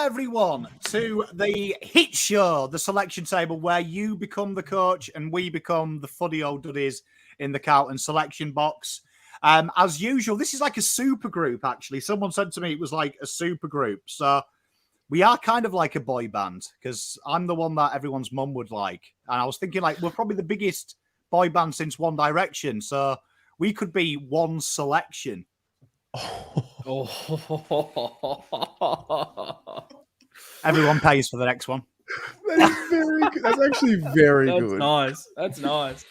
everyone, to the hit show, the selection table, where you become the coach and we become the fuddy old duddies in the Carlton selection box. As usual, this is like a super group, actually. Someone said to me it was like a super group. So we are kind of like a boy band, because I'm the one that everyone's mum would like. And I was thinking, like, we're probably the biggest boy band since One Direction. So we could be One Selection. Everyone pays for the next one. That is very good. That's actually very good. Nice. That's nice.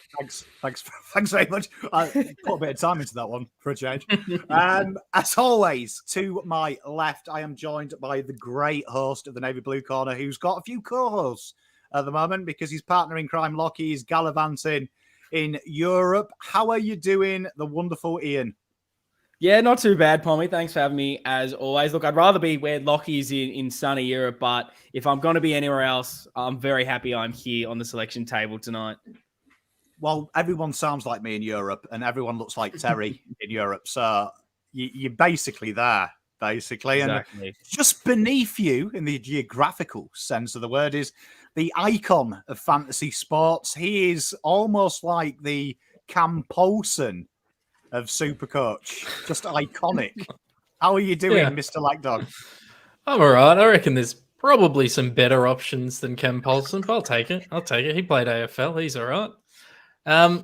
Thanks very much. I put a bit of time into that one for a change. As always, to my left, I am joined by the great host of the Navy Blue Corner, who's got a few co-hosts at the moment because his partner in crime, Lockie, is gallivanting in Europe. How are you doing, the wonderful Ian? Yeah, not too bad, Pommy. Thanks for having me, as always. Look, I'd rather be where Lockie is in sunny Europe, but if I'm going to be anywhere else, I'm very happy I'm here on the selection table tonight. Well, everyone sounds like me in Europe, and everyone looks like Terry in Europe, so you're basically there, basically. Exactly. And just beneath you, in the geographical sense of the word, is the icon of fantasy sports. He is almost like the Cam Paulson of Supercoach. Just iconic. How are you doing, Mr. Lekdog? I'm all right. I reckon there's probably some better options than Cam Paulson, but I'll take it. He played AFL. He's all right.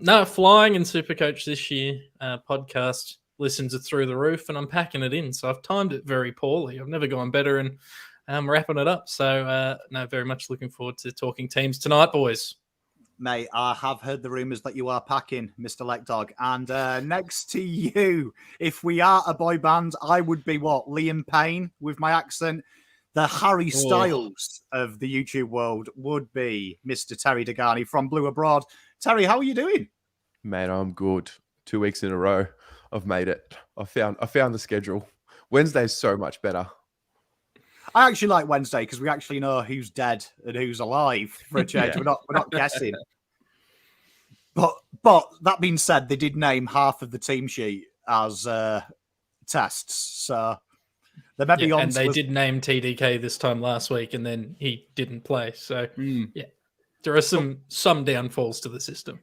No, flying in Supercoach this year. Podcast listens are through the roof, and I'm packing it in. So I've timed it very poorly. I've never gone better, and I'm wrapping it up. So, no, very much looking forward to talking teams tonight, boys. Mate, I have heard the rumours that you are packing, Mr. Lekdog. And next to you, if we are a boy band, I would be what? Liam Payne with my accent. The Harry Styles of the YouTube world would be Mr. Terry Degani from Blue Abroad. Terry, how are you doing? Man, I'm good. 2 weeks in a row, I've made it. I found the schedule. Wednesday's so much better. I actually like Wednesday because we actually know who's dead and who's alive for a change. Yeah. We're not guessing. But that being said, they did name half of the team sheet as tests. So they may be on. And they did name TDK this time last week, and then he didn't play. So yeah, there are some downfalls to the system.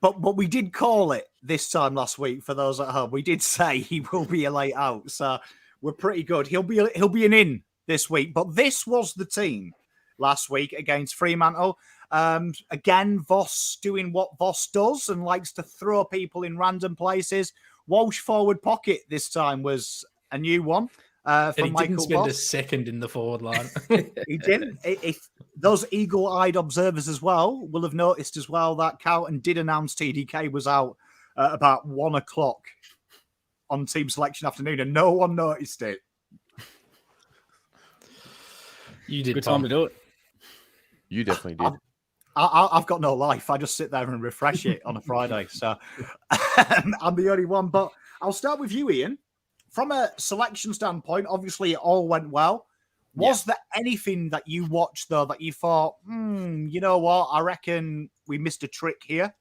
But we did call it this time last week for those at home. We did say he will be a late out. So we're pretty good. He'll be an in this week, but this was the team last week against Fremantle. Again, Voss doing what Voss does and likes to throw people in random places. Walsh forward pocket this time was a new one. And he Michael didn't spend Voss. a second in the forward line. He didn't. If those eagle-eyed observers as well will have noticed as well that Carlton did announce TDK was out at about 1 o'clock on team selection afternoon, and no one noticed it. You did. Good time to do it. You definitely did. I've got no life. I just sit there and refresh it on a Friday. So I'm the only one. But I'll start with you, Ian. From a selection standpoint, obviously it all went well. Was there anything that you watched, though, that you thought, you know what, I reckon we missed a trick here?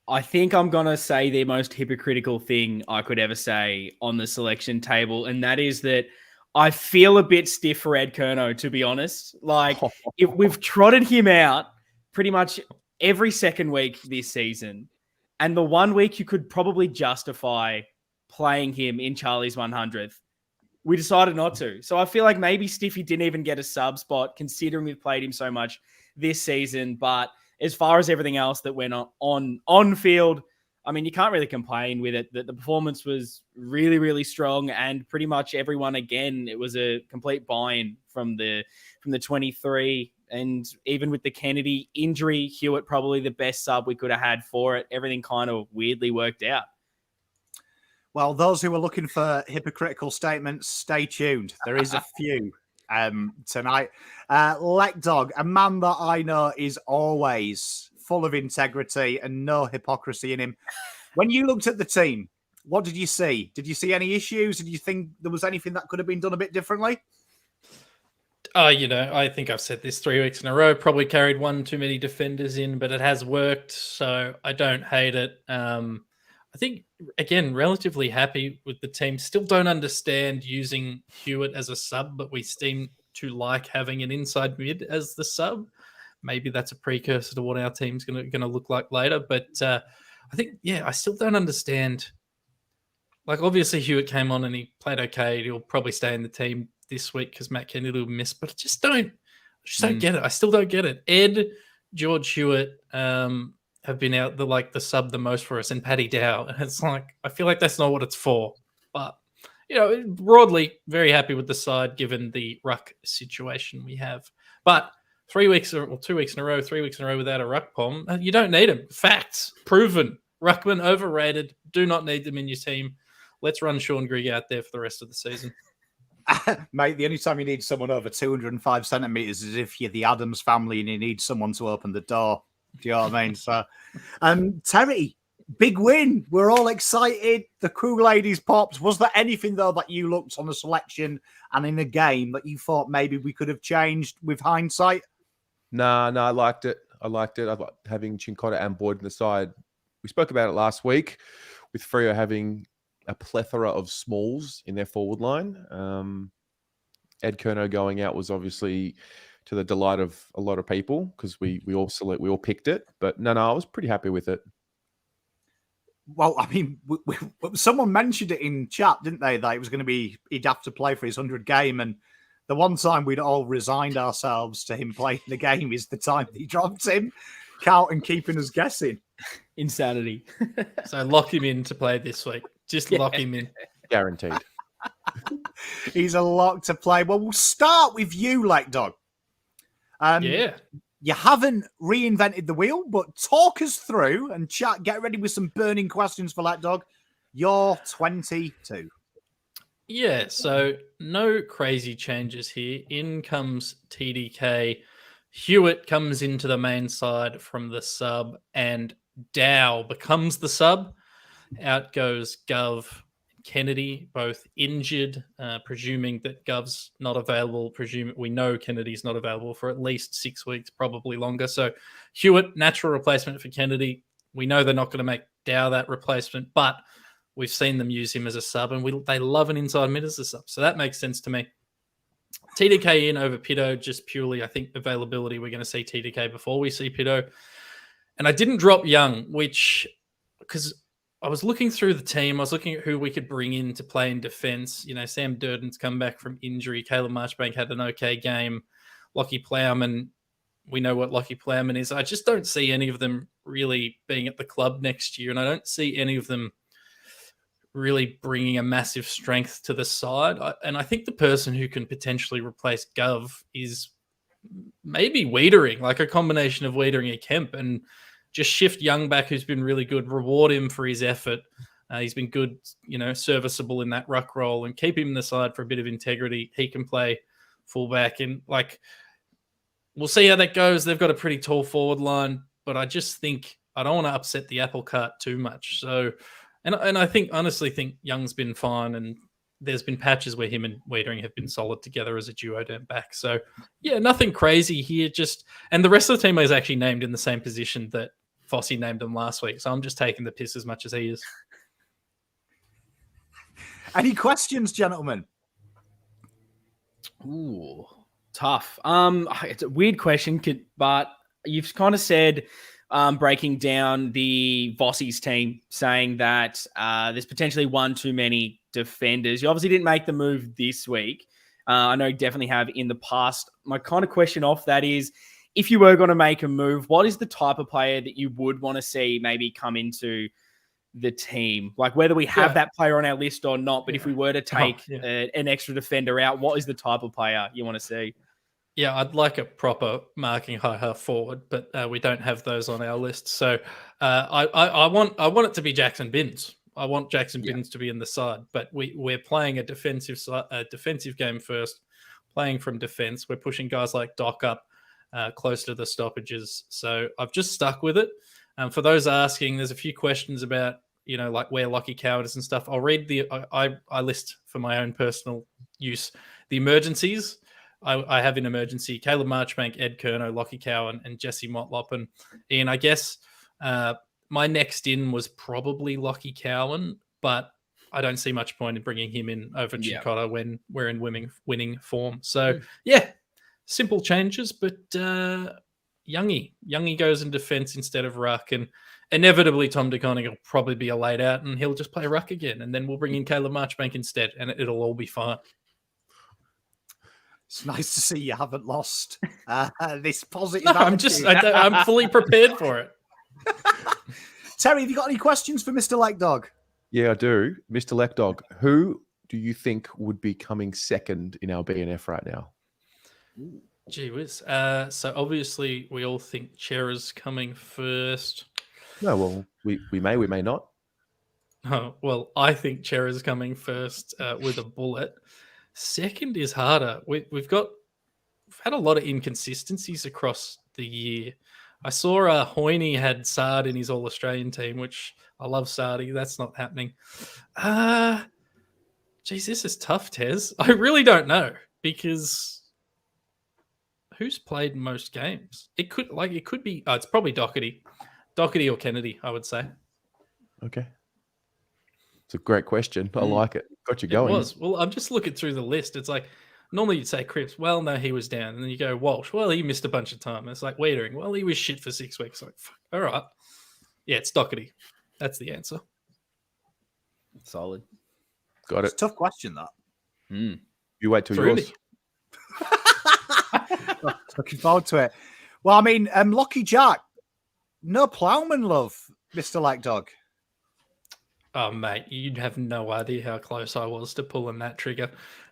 I think I'm going to say the most hypocritical thing I could ever say on the selection table, and that is that I feel a bit stiff for Ed Curnow, to be honest. Like, we've trotted him out pretty much every second week this season, and the 1 week you could probably justify playing him in Charlie's 100th, we decided not to. So I feel like maybe Stiffy didn't even get a sub spot, considering we've played him so much this season. But as far as everything else that went on field, I mean, you can't really complain with it. The performance was really, really strong, and pretty much everyone, again, it was a complete buy-in from the 23. And even with the Kennedy injury, Hewitt probably the best sub we could have had for it. Everything kind of weirdly worked out. Well, those who are looking for hypocritical statements, stay tuned. There is a few tonight. Lekdog, a man that I know is always full of integrity and no hypocrisy in him. When you looked at the team, what did you see? Did you see any issues? Did you think there was anything that could have been done a bit differently? I think I've said this 3 weeks in a row, probably carried one too many defenders in, but it has worked, so I don't hate it. I think, again, relatively happy with the team. Still don't understand using Hewitt as a sub, but we seem to like having an inside mid as the sub. Maybe that's a precursor to what our team's going to look like later. But I think, I still don't understand. Like, obviously, Hewitt came on and he played okay. He'll probably stay in the team this week because Matt Kennedy will miss. But I just don't get it. I still don't get it. Ed, George Hewitt have been out the sub the most for us, and Paddy Dow. And it's like, I feel like that's not what it's for. But, broadly, very happy with the side given the ruck situation we have. But 3 weeks or 2 weeks in a row, 3 weeks in a row without a ruck pom, you don't need them. Facts. Proven. Ruckman overrated. Do not need them in your team. Let's run Sean Grigg out there for the rest of the season. Mate, the only time you need someone over 205 centimetres is if you're the Adams family and you need someone to open the door. Do you know what I mean? So, Terry, big win. We're all excited. The crew ladies popped. Was there anything, though, that you looked on the selection and in the game that you thought maybe we could have changed with hindsight? No, I liked it. I liked having Cincotta and Boyd on the side. We spoke about it last week with Freo having a plethora of smalls in their forward line. Ed Curnow going out was obviously to the delight of a lot of people because we all picked it. But no, I was pretty happy with it. Well, I mean, someone mentioned it in chat, didn't they? That it was going to be he'd have to play for his 100 game, and the one time we'd all resigned ourselves to him playing the game is the time he dropped him. Carlton keeping us guessing. Insanity. So lock him in to play this week. Just lock him in. Guaranteed. He's a lock to play. Well, we'll start with you, Lekdog. You haven't reinvented the wheel, but talk us through and chat. Get ready with some burning questions for Lekdog. You're 22. Yeah, so no crazy changes here. In comes TDK. Hewitt comes into the main side from the sub, and Dow becomes the sub. Out goes Gov, Kennedy, both injured, presuming that Gov's not available. We know Kennedy's not available for at least 6 weeks, probably longer. So Hewitt, natural replacement for Kennedy. We know they're not going to make Dow that replacement, but we've seen them use him as a sub, and they love an inside mid as a sub. So that makes sense to me. TDK in over Pito, just purely, I think, availability. We're going to see TDK before we see Pito. And I didn't drop Young, because I was looking through the team. I was looking at who we could bring in to play in defense. Sam Durden's come back from injury. Caleb Marchbank had an okay game. Lockie Plowman, we know what Lockie Plowman is. I just don't see any of them really being at the club next year, and I don't see any of them really bringing a massive strength to the side. And I think the person who can potentially replace Gov is maybe Wiedering, like a combination of Wiedering and Kemp, and just shift Young back, who's been really good, reward him for his effort. He's been good, serviceable in that ruck role, and keep him in the side for a bit of integrity. He can play fullback, and we'll see how that goes. They've got a pretty tall forward line, but I just think I don't want to upset the apple cart too much. So, and I honestly think Young's been fine, and there's been patches where him and Wiedering have been solid together as a duo down back. So, yeah, nothing crazy here. And the rest of the team is actually named in the same position that Fossey named them last week. So I'm just taking the piss as much as he is. Any questions, gentlemen? Ooh, tough. It's a weird question, but you've kind of said, breaking down the Vossi's team, saying that there's potentially one too many defenders. You obviously didn't make the move this week. I know you definitely have in the past. My kind of question off that is, if you were going to make a move, what is the type of player that you would want to see maybe come into the team? Like whether we have that player on our list or not, but if we were to take an extra defender out, what is the type of player you want to see? Yeah, I'd like a proper marking high half forward, but we don't have those on our list. So I want it to be Jackson Binns. I want Jackson Binns to be in the side, but we're playing a defensive game first, playing from defense. We're pushing guys like Doc up close to the stoppages. So I've just stuck with it. For those asking, there's a few questions about, like where Lockie Coward is and stuff. I'll read I list for my own personal use the emergencies. I have an emergency: Caleb Marchbank, Ed Curnow, Lockie Cowan, and Jesse Motlop. And Ian, I guess my next in was probably Lockie Cowan, but I don't see much point in bringing him in over Yeah. Cincotta when we're in winning form. So yeah, simple changes, but Youngie goes in defence instead of ruck, and inevitably Tom De Koning will probably be a laid out, and he'll just play ruck again, and then we'll bring in Caleb Marchbank instead, and it'll all be fine. It's nice to see you haven't lost this positive. No, I'm fully prepared for it. Terry, have you got any questions for Mr. Lekdog? Yeah, I do. Mr. Lekdog, who do you think would be coming second in our BNF right now? Gee whiz. So obviously we all think Chera's coming first. No, well, we may not. Oh, well, I think Chera's coming first with a bullet. Second is harder. We've had a lot of inconsistencies across the year. I saw Hoyne had Sard in his All-Australian team, which I love Sardi. That's not happening. Geez, this is tough, Tez. I really don't know because who's played most games? It could be. It's probably Doherty or Kennedy, I would say. Okay. It's a great question. I like it. Got you going. It was. Well, I'm just looking through the list. It's like, normally you'd say Cripps. Well, no, he was down. And then you go Walsh. Well, he missed a bunch of time. It's like Wiedering. Well, he was shit for 6 weeks. Like, fuck. All right. Yeah, it's Doherty. That's the answer. Solid. Got It's it. a tough question, that. You wait till Truly. yours. Looking forward to it. Well, I mean, Lockie Jack, no ploughman love, Mr. Lekdog. Oh, mate, you'd have no idea how close I was to pulling that trigger.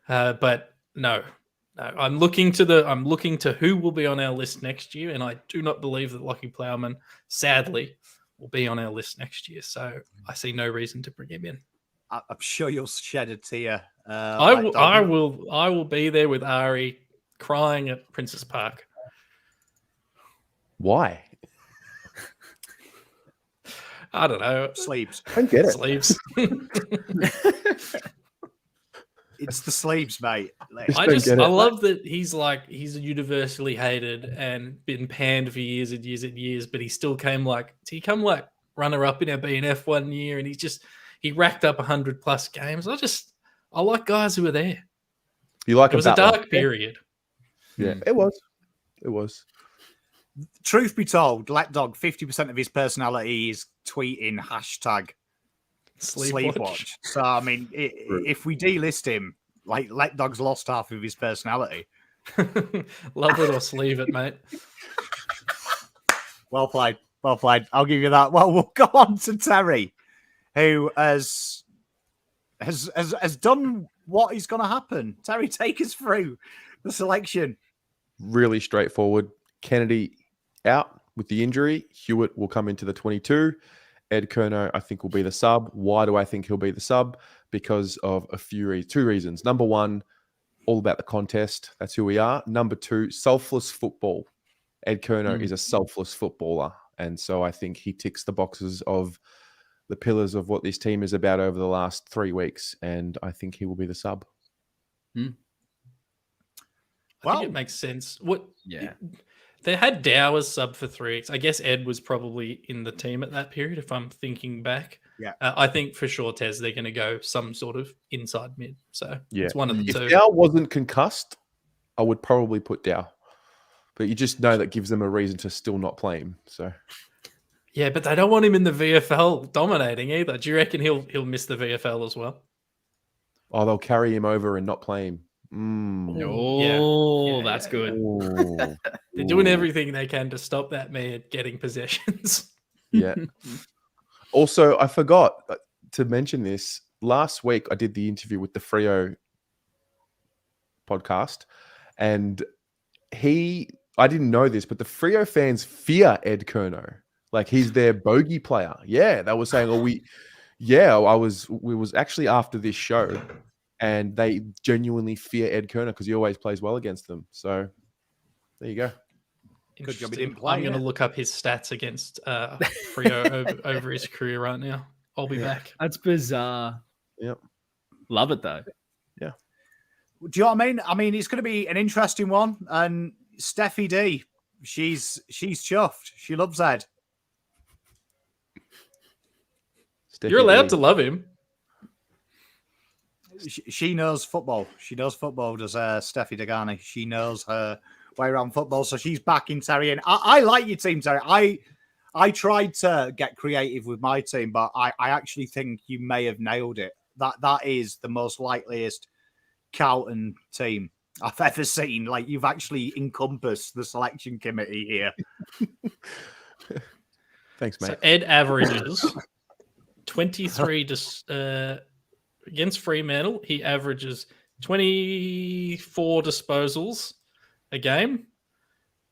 But no, I'm looking to who will be on our list next year, and I do not believe that Lockie Plowman, sadly, will be on our list next year. So I see no reason to bring him in. I'm sure you'll shed a tear. I will be there with Ari crying at Princess Park. Why? I don't know. Sleeves. I don't get it. Sleeves. It's the sleeves, mate. Like, I love that he's universally hated and been panned for years and years and years, but he still came runner up in our BNF one year, and he racked up 100+ games. I like guys who are there. You like it was a dark period. Yeah, it was. Truth be told, Lekdog, 50% of his personality is tweeting hashtag Sleepwatch. So, I mean, if we delist him, like, Lekdog's lost half of his personality. Love it or sleeve it, mate. Well played. Well played. I'll give you that. Well, we'll go on to Terry, who has done what is going to happen. Terry, take us through the selection. Really straightforward. Kennedy out with the injury. Hewitt will come into the 22. Ed Curnow, I think, will be the sub. Why do I think he'll be the sub? Because of two reasons. Number one, all about the contest. That's who we are. Number two, selfless football. Ed Curnow is a selfless footballer. And so I think he ticks the boxes of the pillars of what this team is about over the last 3 weeks. And I think he will be the sub. I think it makes sense. Yeah. They had Dow as sub for 3 weeks. I guess Ed was probably in the team at that period, if I'm thinking back. Yeah. I think for sure, Tez, they're going to go some sort of inside mid. So it's one of the two. If Dow wasn't concussed, I would probably put Dow. But you just know that gives them a reason to still not play him. So yeah, but they don't want him in the VFL dominating either. Do you reckon he'll miss the VFL as well? Oh, they'll carry him over and not play him. Oh, that's good. They're doing everything they can to stop that man getting possessions. Yeah. Also, I forgot to mention this. Last week, I did the interview with the Freo podcast, and I didn't know this, but the Freo fans fear Ed Curnow. Like, he's their bogey player. Yeah, they were saying, we was actually after this show, and they genuinely fear Ed Curnow because he always plays well against them. So there you go. Good job he didn't play. I'm going to look up his stats against Freo over his career right now. I'll be back. That's bizarre. Yep. Love it, though. Yeah. Do you know what I mean? I mean, it's going to be an interesting one. And Steffi D, she's chuffed. She loves Ed. You're allowed to love him. She knows football. She knows football, does Steffi Degani. She knows her way around football. So she's backing Terry. And I like your team, Terry. I tried to get creative with my team, but I actually think you may have nailed it. That is the most likeliest Carlton team I've ever seen. Like, you've actually encompassed the selection committee here. Thanks, mate. So Ed averages 23 against Fremantle. He averages 24 disposals a game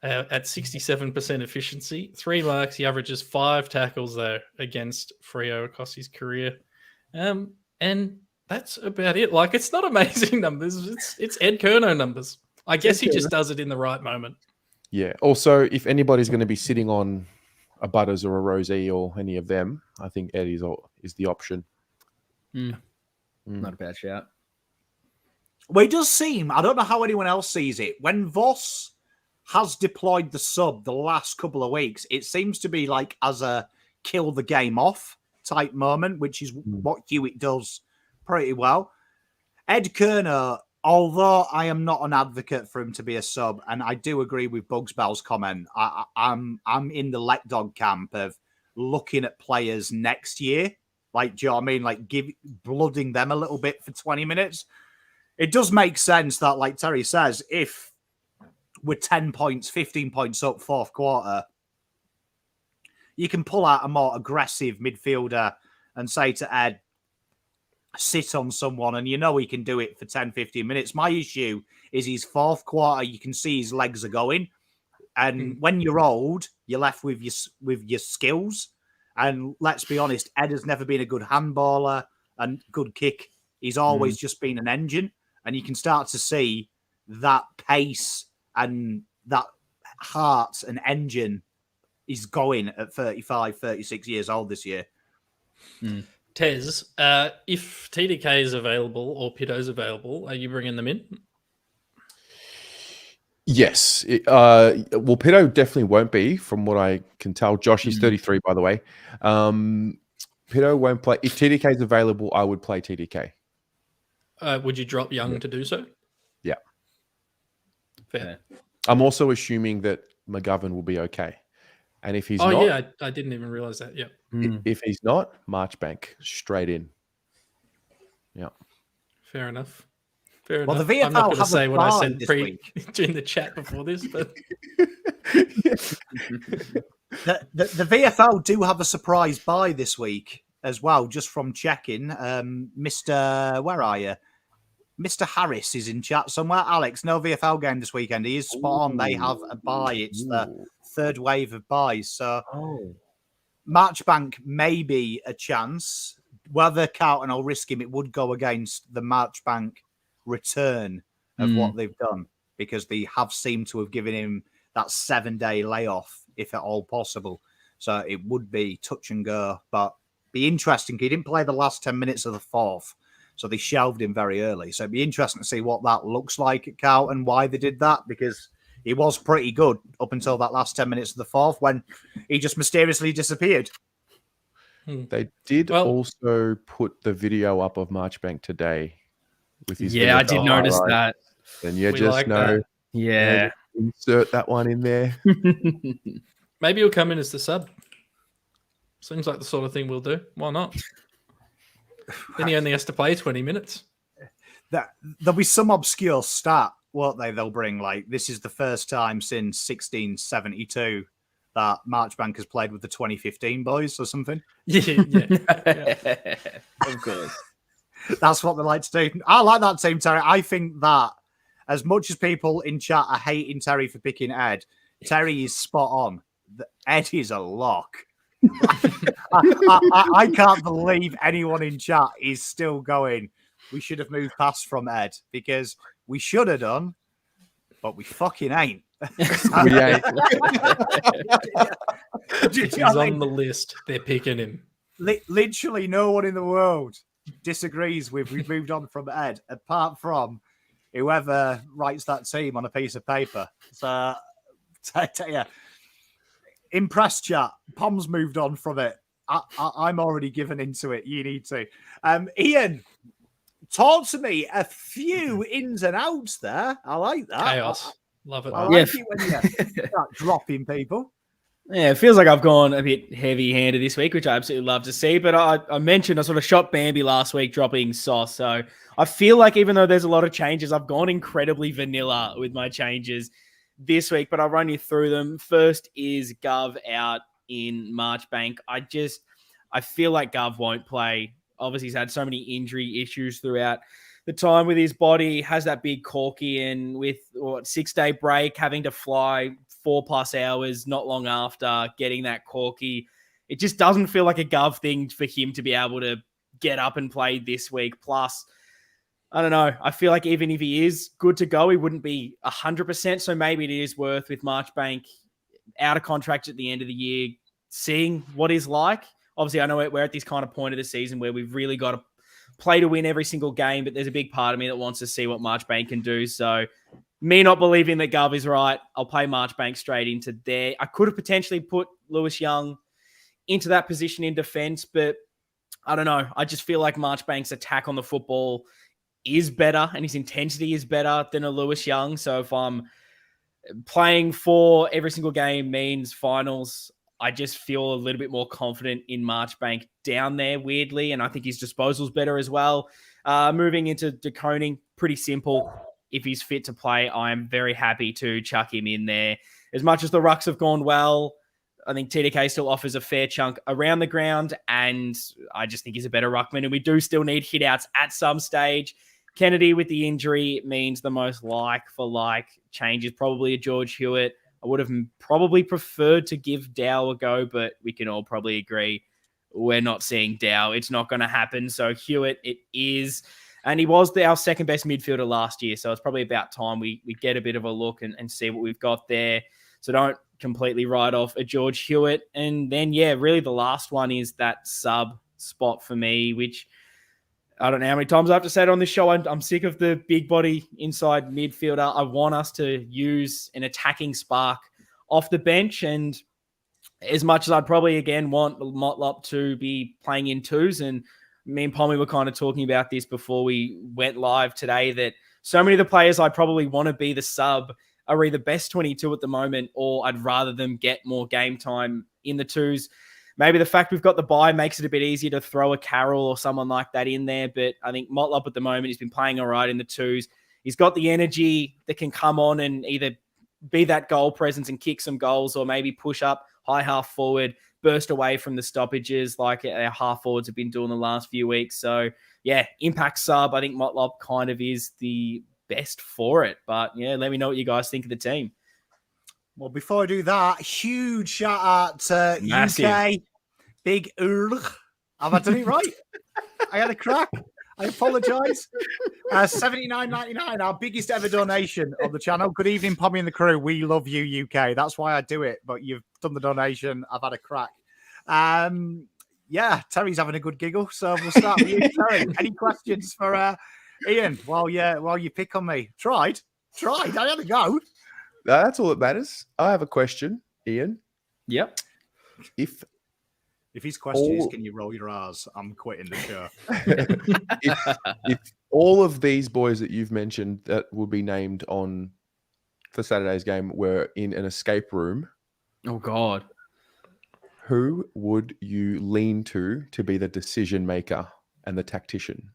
at 67% efficiency. 3 marks. He averages 5 tackles though against Freo across his career. And that's about it. Like, it's not amazing numbers. It's Ed Curnow numbers. I guess he just does it in the right moment. Yeah. Also, if anybody's going to be sitting on a Butters or a Rosie or any of them, I think Ed is the option. Not a bad shout. Well, it does seem, I don't know how anyone else sees it, when Voss has deployed the sub the last couple of weeks, it seems to be like as a kill the game off type moment, which is what Hewitt does pretty well. Ed Curnow, although I am not an advocate for him to be a sub, and I do agree with Bugs Bell's comment, I'm in the Lekdog camp of looking at players next year. Like, do you know what I mean? Like, blooding them a little bit for 20 minutes. It does make sense that, like Terry says, if we're 10 points, 15 points up fourth quarter, you can pull out a more aggressive midfielder and say to Ed, sit on someone, and you know he can do it for 10, 15 minutes. My issue is his fourth quarter, you can see his legs are going. And when you're old, you're left with your skills. And let's be honest, Ed has never been a good handballer and good kick. He's always just been an engine. And you can start to see that pace and that heart and engine is going at 35, 36 years old this year. Tez, if TDK is available or Pito's available, are you bringing them in? Yes. Well, Pito definitely won't be, from what I can tell. Josh is 33, by the way. Pito won't play. If TDK is available, I would play TDK. Would you drop Young to do so? Yeah. Fair. I'm also assuming that McGovern will be okay. And if he's not... Oh, yeah, I didn't even realize that. Yeah. If he's not, Marchbank straight in. Yeah. Fair enough. Fair well, enough. The VFL I'm not going to say what I said during the chat before this, but the VFL do have a surprise bye this week as well, just from checking. Mr. Where are you? Mr. Harris is in chat somewhere. Alex, no VFL game this weekend. He is spot on. They have a bye. It's the third wave of buys. So Marchbank may be a chance. Whether Carlton will risk him, it would go against the Marchbank return of what they've done, because they have seemed to have given him that 7-day layoff, if at all possible. So it would be touch and go, but be interesting. He didn't play the last 10 minutes of the fourth, so they shelved him very early. So it'd be interesting to see what that looks like at Carlton, why they did that, because he was pretty good up until that last 10 minutes of the fourth when he just mysteriously disappeared. They did also put the video up of Marchbank today with his I did notice that. And you We just like know, that. Yeah. insert that one in there. Maybe he'll come in as the sub. Seems like the sort of thing we'll do. Why not? Then he only has to play 20 minutes. There'll be some obscure stat, won't they? They'll bring, like, this is the first time since 1672 that Marchbank has played with the 2015 boys or something. Yeah. Of course. That's what they like to do. I like that team, Terry. I think that as much as people in chat are hating Terry for picking Ed, Terry is spot on. Ed is a lock. I can't believe anyone in chat is still going, we should have moved past from Ed, because we should have done, but we fucking ain't. We ain't. He's on the list. They're picking him. Literally no one in the world disagrees with we've moved on from Ed, apart from whoever writes that team on a piece of paper. So, yeah. Impressed chat. Pom's moved on from it. I'm already given into it. You need to. Ian, talk to me. A few ins and outs there. I like that. Chaos. Love it. I like it when you start dropping people. Yeah, it feels like I've gone a bit heavy-handed this week, which I absolutely love to see. But I mentioned I sort of shot Bambi last week, dropping Sauce. So I feel like even though there's a lot of changes, I've gone incredibly vanilla with my changes this week. But I'll run you through them. First is Gov out in Marchbank. I feel like Gov won't play. Obviously, he's had so many injury issues throughout the time with his body. Has that big corky, and with 6-day break, having to fly 4+ hours not long after getting that corky, it just doesn't feel like a Gov thing for him to be able to get up and play this week. Plus, I don't know. I feel like even if he is good to go, he wouldn't be 100%. So maybe it is worth, with Marchbank out of contract at the end of the year, seeing what he's like. Obviously, I know we're at this kind of point of the season where we've really got to play to win every single game, but there's a big part of me that wants to see what Marchbank can do. So me not believing that Gov is right, I'll play Marchbank straight into there. I could have potentially put Lewis Young into that position in defense, but I don't know. I just feel like Marchbank's attack on the football is better and his intensity is better than a Lewis Young. So if I'm playing for every single game means finals, I just feel a little bit more confident in Marchbank down there, weirdly, and I think his disposal's better as well. Moving into De Koning, pretty simple. If he's fit to play, I am very happy to chuck him in there. As much as the rucks have gone well, I think TDK still offers a fair chunk around the ground, and I just think he's a better ruckman, and we do still need hitouts at some stage. Kennedy with the injury means the most like-for-like change is probably a George Hewitt. I would have probably preferred to give Dow a go, but we can all probably agree we're not seeing Dow. It's not going to happen. So Hewitt, it is. And he was our second best midfielder last year. So it's probably about time we get a bit of a look and see what we've got there. So don't completely write off a George Hewitt. And then, really the last one is that sub spot for me, which I don't know how many times I have to say it on this show. I'm sick of the big body inside midfielder. I want us to use an attacking spark off the bench. And as much as I'd probably, again, want Motlop to be playing in twos, and me and Pommy were kind of talking about this before we went live today, that so many of the players I probably want to be the sub are either best 22 at the moment, or I'd rather them get more game time in the twos. Maybe the fact we've got the bye makes it a bit easier to throw a Carroll or someone like that in there. But I think Motlop at the moment, he's been playing all right in the twos. He's got the energy that can come on and either be that goal presence and kick some goals, or maybe push up high half forward, burst away from the stoppages like our half forwards have been doing the last few weeks. So impact sub. I think Motlop kind of is the best for it. But let me know what you guys think of the team. Well, before I do that, huge shout out to Massive. UK. Big Urg. Have I done it right? I had a crack. I apologise. $79.99, our biggest ever donation on the channel. Good evening, Pommy and the crew. We love you, UK. That's why I do it. But you've done the donation. I've had a crack. Terry's having a good giggle. So we'll start with you, Terry. Any questions for Ian while you pick on me? Tried. I had a go. That's all that matters. I have a question, Ian. Yep. If his question is, can you roll your R's? I'm quitting the show. if all of these boys that you've mentioned that will be named on for Saturday's game were in an escape room, oh God, who would you lean to be the decision maker and the tactician?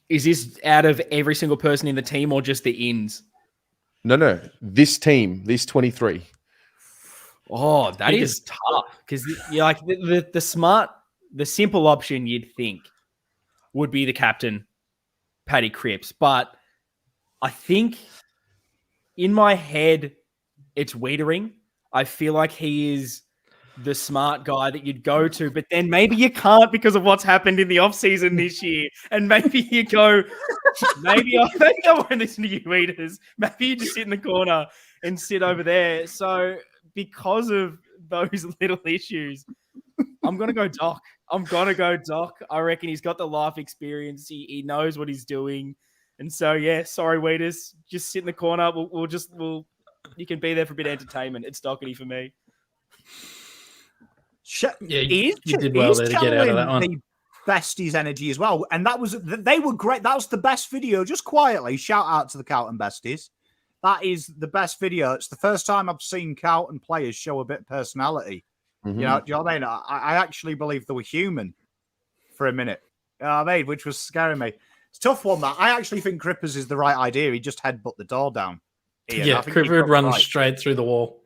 Is this out of every single person in the team or just the ins? No. This team, this 23. Oh, that is tough, because like the simple option you'd think would be the captain, Paddy Cripps. But I think in my head, it's Wiedering. I feel like he is the smart guy that you'd go to, but then maybe you can't because of what's happened in the offseason this year. And maybe you go, maybe I won't listen to you, Eaters. Maybe you just sit in the corner and sit over there. So because of those little issues, I'm going to go Doc. I reckon he's got the life experience. He knows what he's doing. And so, sorry, Weeders. Just sit in the corner. You can be there for a bit of entertainment. It's Dockety for me. You did well there to get out of that one. Besties energy as well. And they were great. That was the best video. Just quietly, shout out to the Carlton Besties. That is the best video. It's the first time I've seen Carlton players show a bit of personality. Mhm. You know, do you know what I mean? I actually believe they were human for a minute. You know what I mean? Which was scaring me. It's a tough one, that. I actually think Crippers is the right idea. He just headbutt the door down. Ian, Yeah, Cripper would run straight through the wall.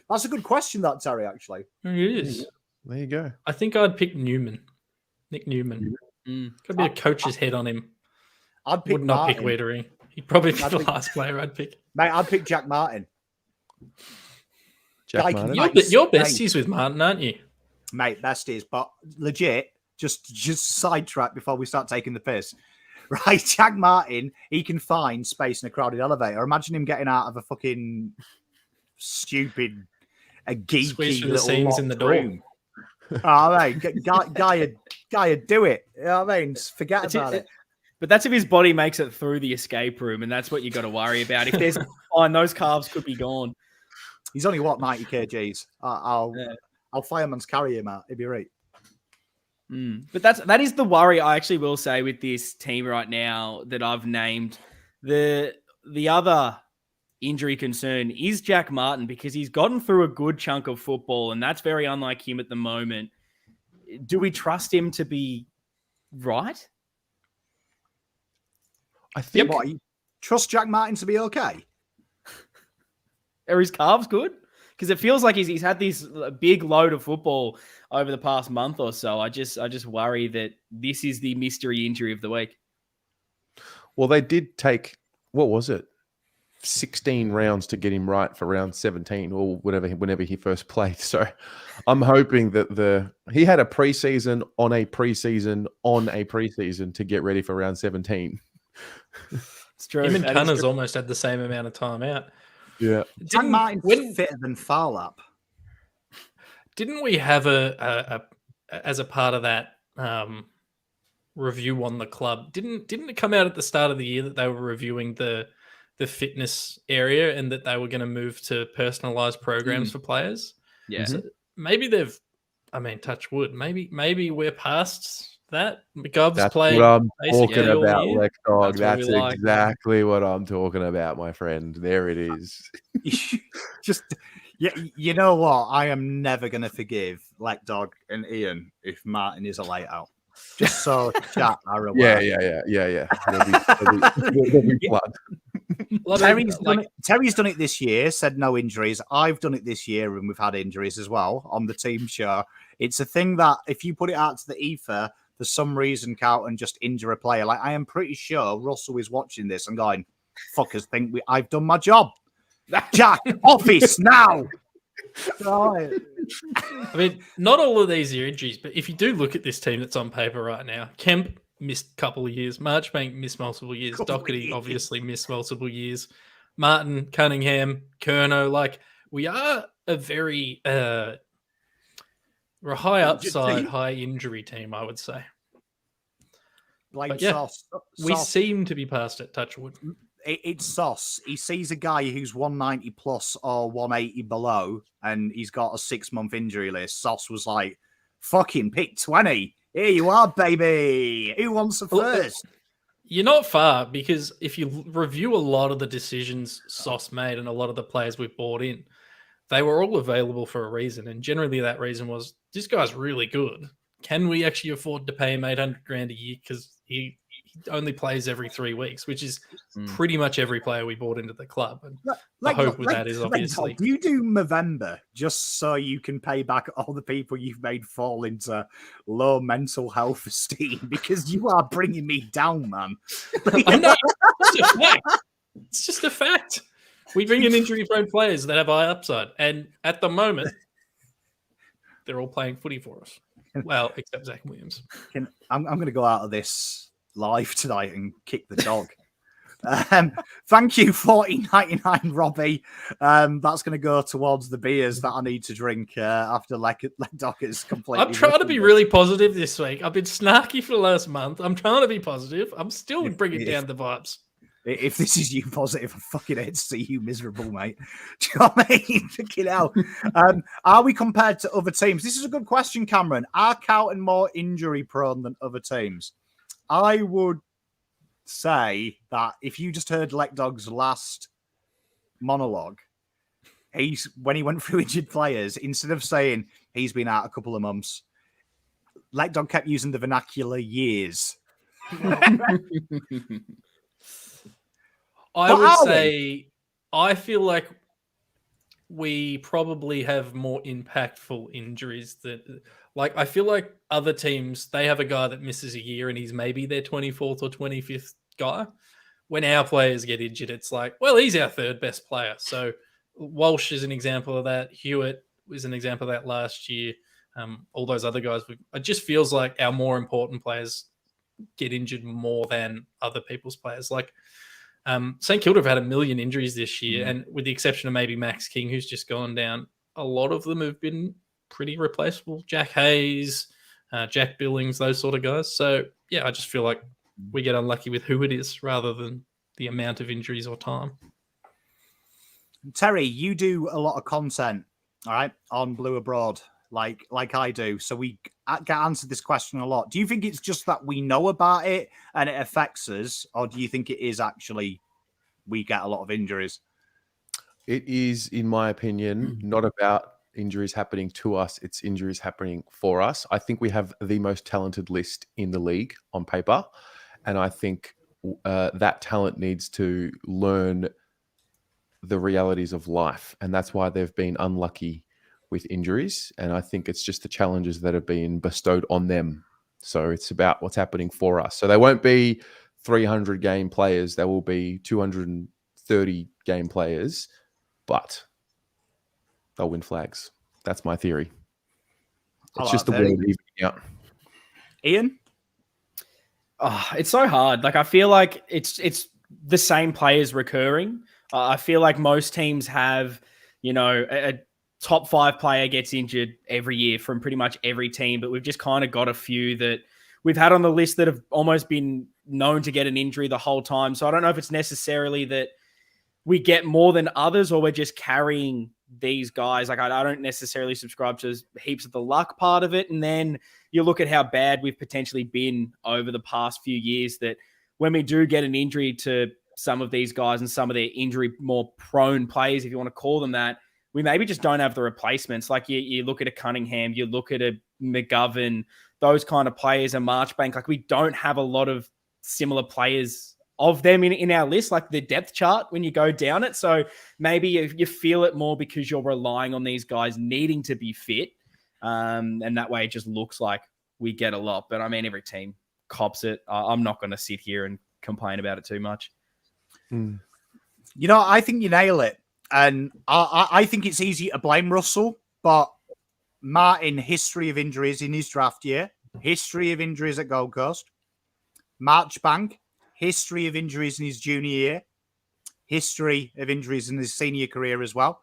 That's a good question, that, Terry, actually. It is. There you go. I think I'd pick Newman. Nick Newman. Could be a coach's head on him. I'd pick Would not Martin. pick Weathery. He'd probably be the last player I'd pick. Mate, I'd pick Jack Martin. Jack Martin. You're besties with Martin, aren't you? Mate, besties. But legit, just sidetrack before we start taking the piss. Right, Jack Martin, he can find space in a crowded elevator. Imagine him getting out of a fucking stupid, geeky Squeeze through the little seams in the door. room. Oh, mate, guy would do it. You know what I mean? Just forget about it. But that's if his body makes it through the escape room, and that's what you got to worry about. If there's fine, those calves could be gone. He's only, 90 kgs? I'll fireman's carry him out. He'd be right. But that is the worry I actually will say with this team right now that I've named. The other injury concern is Jack Martin, because he's gotten through a good chunk of football, and that's very unlike him at the moment. Do we trust him to be right? I think. What, you trust Jack Martin to be okay? Are his calves good? Because it feels like he's had this big load of football over the past month or so. I just worry that this is the mystery injury of the week. Well, they did take, what was it? 16 rounds to get him right for round 17 or whatever, whenever he first played. So I'm hoping that he had a preseason on a preseason on a preseason to get ready for round 17. It's true. Him and Cunner's almost had the same amount of time out. Yeah. Jack Martin's fitter than Farlap. Didn't we have as a part of that review on the club? Didn't it come out at the start of the year that they were reviewing the fitness area and that they were going to move to personalized programs for players? Yeah. So maybe touch wood. Maybe we're past that. That's played what I'm basically talking all about, year. Lekdog. That's That's what we like. exactly what I'm talking about, my friend. There it is. You know what? I am never going to forgive Lekdog and Ian if Martin is a layout. Just so chat are aware. Yeah. There'll be blood. Terry's done it this year, said no injuries. I've done it this year, and we've had injuries as well on the team show. It's a thing that if you put it out to the ether, for some reason, Carlton just injure a player. Like, I am pretty sure Russell is watching this and going, fuckers think I've done my job. Jack, office now. Right. I mean, not all of these are injuries, but if you do look at this team that's on paper right now, Kemp missed a couple of years, Marchbank missed multiple years, Doherty obviously missed multiple years, Martin, Cunningham, Curnow, like, we are a very we're a high upside, high injury team, I would say. Like we seem to be past it, touch wood. It's Sauce. He sees a guy who's 190 plus or 180 below, and he's got a 6-month injury list. Sauce was like, fucking pick 20. Here you are, baby. Who wants the first? You're not far, because if you review a lot of the decisions Sauce made and a lot of the players we've bought in, they were all available for a reason. And generally that reason was, this guy's really good. Can we actually afford to pay him $800,000 a year? Because he only plays every 3 weeks, which is pretty much every player we bought into the club. And the hope with that is obviously... Do you do Movember just so you can pay back all the people you've made fall into low mental health esteem? Because you are bringing me down, man. I'm not. It's a fact. It's just a fact. We bring in injury-prone players that have high upside. And at the moment, they're all playing footy for us. Well, except Zach Williams. I'm going to go out of this live tonight and kick the dog. Thank you, 14.99, Robbie. That's going to go towards the beers that I need to drink after Lekdog is completely. I'm trying to be really positive this week. I've been snarky for the last month. I'm trying to be positive. I'm still bringing down the vibes. If this is you positive, I fucking hate to see you miserable, mate. Do you know what I mean? Fucking hell. Are we compared to other teams? This is a good question, Cameron. Are Carlton more injury prone than other teams? I would say that if you just heard Lekdog's last monologue, when he went through injured players, instead of saying he's been out a couple of months, Lekdog kept using the vernacular years. I would say, I feel like we probably have more impactful injuries that, like, I feel like other teams, they have a guy that misses a year and he's maybe their 24th or 25th guy. When our players get injured, it's like, well, he's our third best player. So Walsh is an example of that. Hewitt was an example of that last year. All those other guys, it just feels like our more important players get injured more than other people's players. Like, St Kilda have had a million injuries this year, and with the exception of maybe Max King, who's just gone down, a lot of them have been pretty replaceable. Jack Hayes, Jack Billings, those sort of guys. So, yeah, I just feel like we get unlucky with who it is rather than the amount of injuries or time. Terry, you do a lot of content, all right, on Blue Abroad, like I do. So we get answered this question a lot. Do you think it's just that we know about it and it affects us, or do you think it is actually we get a lot of injuries? It is, in my opinion, not about injuries happening to us. It's injuries happening for us. I think we have the most talented list in the league on paper. And I think that talent needs to learn the realities of life. And that's why they've been unlucky with injuries. And I think it's just the challenges that have been bestowed on them. So it's about what's happening for us. So they won't be 300 game players. There will be 230 game players, but they'll win flags. That's my theory. It's just the world evening out. Ian? Oh, it's so hard. Like, I feel like it's the same players recurring. I feel like most teams have, you know, a top 5 player gets injured every year from pretty much every team, but we've just kind of got a few that we've had on the list that have almost been known to get an injury the whole time. So I don't know if it's necessarily that we get more than others or we're just carrying these guys. Like, I don't necessarily subscribe to heaps of the luck part of it. And then you look at how bad we've potentially been over the past few years, that when we do get an injury to some of these guys and some of their injury more prone players, if you want to call them that, we maybe just don't have the replacements. Like, you look at a Cunningham, you look at a McGovern, those kind of players, a Marchbank. Like, we don't have a lot of similar players of them in our list, like the depth chart when you go down it. So maybe you feel it more because you're relying on these guys needing to be fit. And that way it just looks like we get a lot. But I mean, every team cops it. I'm not going to sit here and complain about it too much. You know, I think you nail it. And I think it's easy to blame Russell, but Martin, history of injuries in his draft year, history of injuries at Gold Coast, Marchbank, history of injuries in his junior year, history of injuries in his senior career as well.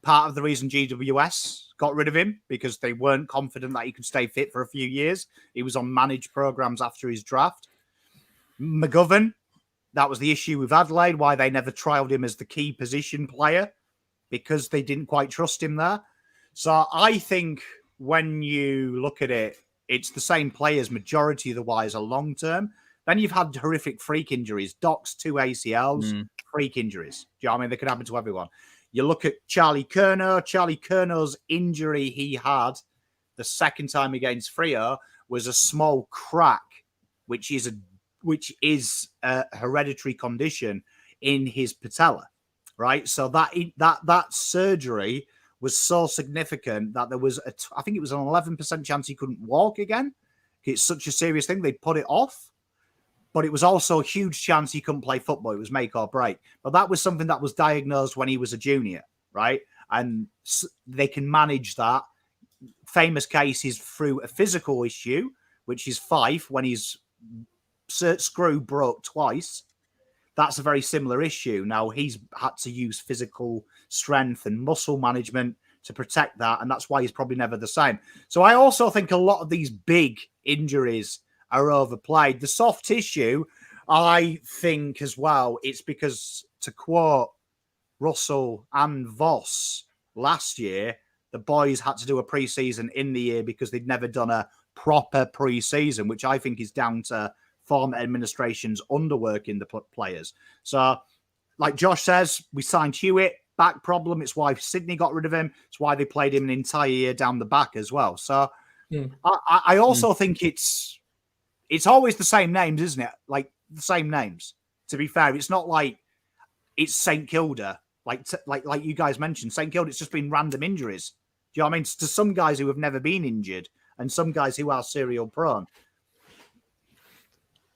Part of the reason GWS got rid of him, because they weren't confident that he could stay fit for a few years. He was on managed programs after his draft. McGovern, that was the issue with Adelaide, why they never trialed him as the key position player, because they didn't quite trust him there. So I think when you look at it, it's the same players, majority of the wise are long-term. Then you've had horrific freak injuries. Doc's 2 ACLs, freak injuries. Do you know what I mean? They could happen to everyone. You look at Charlie Curnow. Charlie Curnow's injury he had the second time against Freo was a small crack, which is a hereditary condition in his patella, right? So that surgery was so significant that there was I think it was an 11% chance he couldn't walk again. It's such a serious thing. They put it off. But it was also a huge chance he couldn't play football. It was make or break. But that was something that was diagnosed when he was a junior, right? And they can manage that. Famous case is through a physical issue, which is Fife, when his screw broke twice. That's a very similar issue. Now, he's had to use physical strength and muscle management to protect that, and that's why he's probably never the same. So I also think a lot of these big injuries are overplayed. The soft tissue, I think as well, it's because, to quote Russell and Voss last year, the boys had to do a pre-season in the year because they'd never done a proper pre-season, which I think is down to former administration's underworking the players. So, like Josh says, we signed Hewitt, back problem. It's why Sydney got rid of him. It's why they played him an entire year down the back as well. So I also think it's always the same names, isn't it? Like the same names. To be fair, it's not like it's St Kilda, like you guys mentioned. St Kilda, it's just been random injuries. Do you know what I mean? It's to some guys who have never been injured and some guys who are serial prone.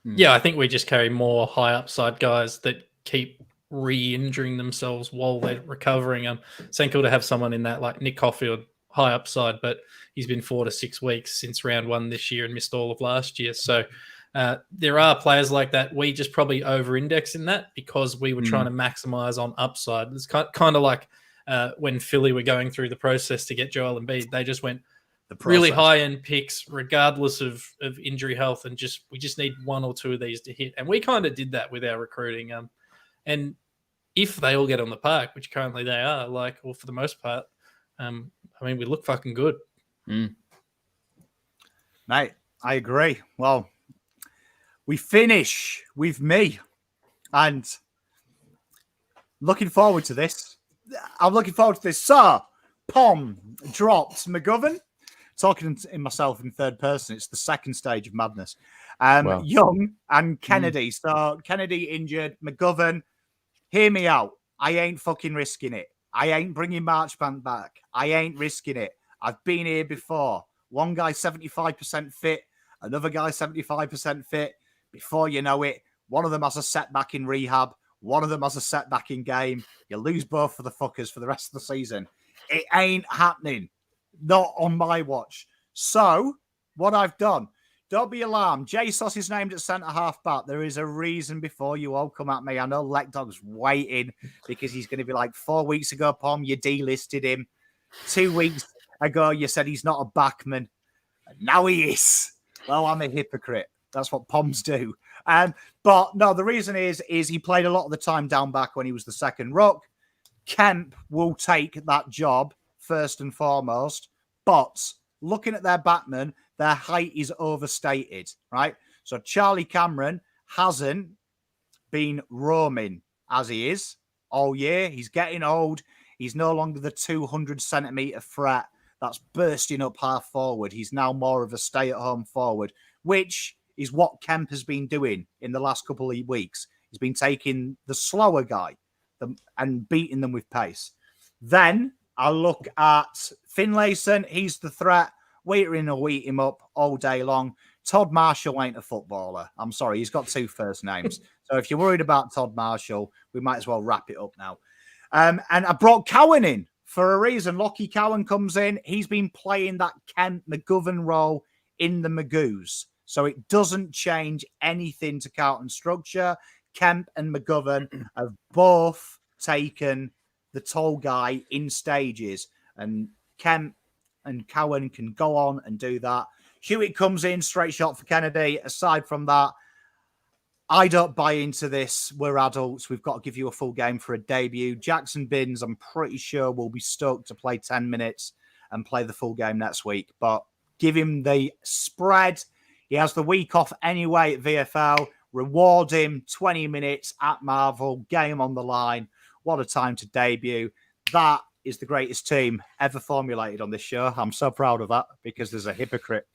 Yeah, I think we just carry more high upside guys that keep re-injuring themselves while they're recovering. St Kilda have someone in that like Nick Caulfield, high upside, but he's been 4 to 6 weeks since round 1 this year and missed all of last year. So there are players like that. We just probably over-index in that because we were trying to maximize on upside. It's kind of like when Philly were going through the process to get Joel Embiid. They just went really high-end picks regardless of injury health, and we just need 1 or 2 of these to hit. And we kind of did that with our recruiting. And if they all get on the park, which currently they are, for the most part, we look fucking good. Mate, I agree. Well, we finish with me, and looking forward to this. I'm looking forward to this. So, Pom dropped McGovern. Talking in myself in third person, it's the second stage of madness. Wow. Young and Kennedy. So, Kennedy injured, McGovern. Hear me out. I ain't fucking risking it. I ain't bringing Marchbank back. I ain't risking it. I've been here before. One guy 75% fit, another guy 75% fit. Before you know it, one of them has a setback in rehab. One of them has a setback in game. You lose both of the fuckers for the rest of the season. It ain't happening. Not on my watch. So, what I've done, don't be alarmed. J-Sauce is named at centre-half back. There is a reason before you all come at me. I know Lekdog's waiting because he's going to be like, 4 weeks ago, Pom, you delisted him. 2 weeks ago, you said he's not a backman. And now he is. Well, I'm a hypocrite. That's what Poms do. But no, the reason is he played a lot of the time down back when he was the second ruck. Kemp will take that job first and foremost. But looking at their backmen, their height is overstated, right? So Charlie Cameron hasn't been roaming as he is all year. He's getting old. He's no longer the 200-centimetre threat that's bursting up half forward. He's now more of a stay-at-home forward, which is what Kemp has been doing in the last couple of weeks. He's been taking the slower guy and beating them with pace. Then I look at Finlayson. He's the threat. Waitering will eat him up all day long. Todd Marshall ain't a footballer. I'm sorry. He's got 2 first names. So if you're worried about Todd Marshall, we might as well wrap it up now. And I brought Cowan in for a reason. Lockie Cowan comes in. He's been playing that Kemp McGovern role in the Magoos. So it doesn't change anything to Carlton structure. Kemp and McGovern have both taken the tall guy in stages. And Kemp and Cowan can go on and do that. Hewitt comes in, straight shot for Kennedy. Aside from that, I don't buy into this. We're adults. We've got to give you a full game for a debut. Jackson Binns, I'm pretty sure, will be stoked to play 10 minutes and play the full game next week. But give him the spread. He has the week off anyway at VFL. Reward him 20 minutes at Marvel. Game on the line. What a time to debut. That is the greatest team ever formulated on this show. I'm so proud of that because there's a hypocrite.